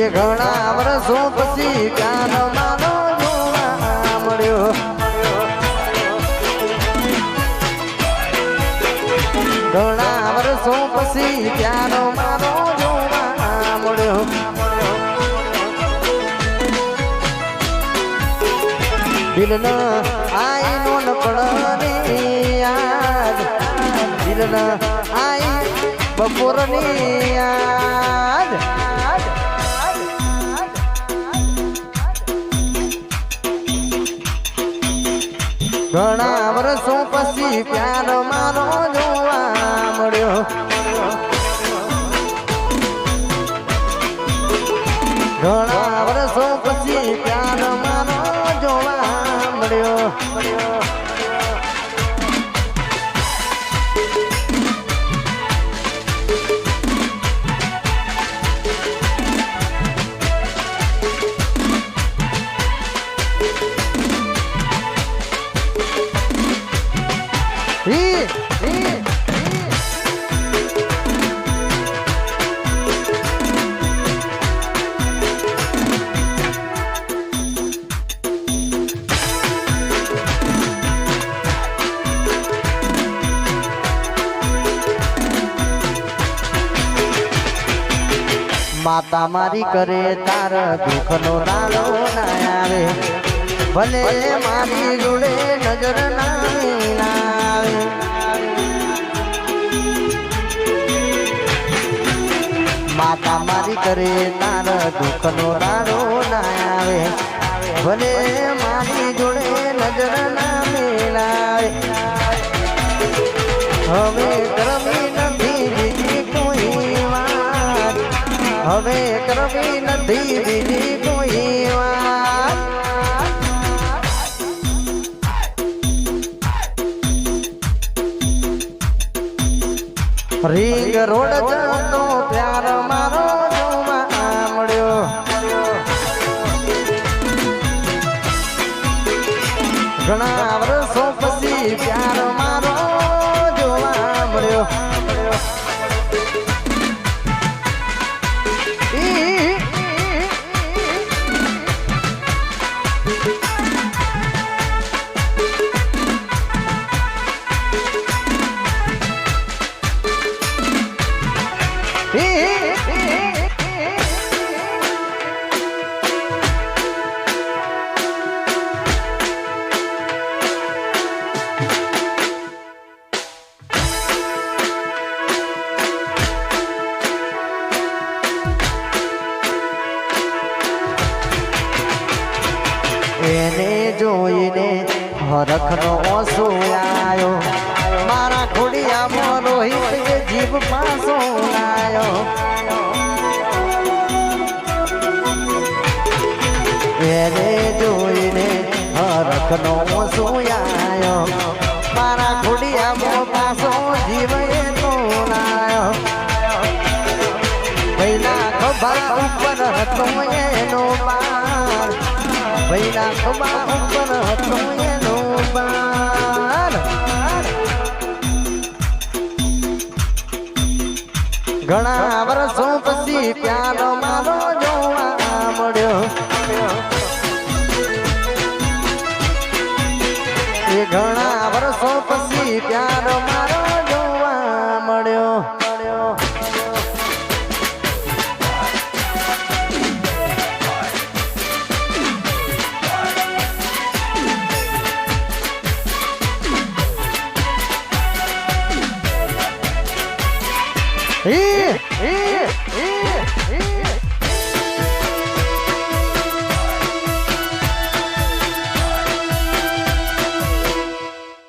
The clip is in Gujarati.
એ ઘણા વર્ષો પછી કાનો માનો જોવા મળ્યો. ઘણા વર્ષો પછી ત્યાંનો મારો જોવા મળ્યો. દિલના આઈ નો નકળની યાદ, દિલના આઈ બપોરની યાદ. ઘણા વર્ષો પછી પ્યાર મારો જોવા મળ્યો. ઘણા વર્ષો પછી પ્યાર મારો જોવા મળ્યો. માતા મારી કરે તાર દુઃખ નો દાડો ના આવે, ભલે મારી જોડે નજર ના આવે. માતા મારી કરે તાર દુઃખ નો દાડો ના આવે, ભલે મારી જોડે નજર ના મેલાવે. હવે કરવી નથી બીજી કોઈ વાત, હવે કરવી નથી બીજી કોઈ વાત. રીંગ રોડ જતો પ્યાર મારો જોવા મળ્યો. ઘણા વર્ષો પછી પ્યાર મારો જોવા મળ્યો. એને જોઈને હરખનો ઓસો આવ્યો, મારા ખોડિયામાં રોહિત જીભ પાસો લાયો. એને જોઈને હરખનો ઓસો આવ્યો, મારા ખોડિયામાં પાસો જીવ એનો લાયો. પહેલા ખભા ઉપર હતો એનો બાર, પહેલા ખભા ઉપર હતો એનો બાર. ઘણા વર્ષો પછી પ્યાર મારો જોવા મળ્યો. એ ઘણા વર્ષો પછી પ્યાર મારો જોવા મળ્યો.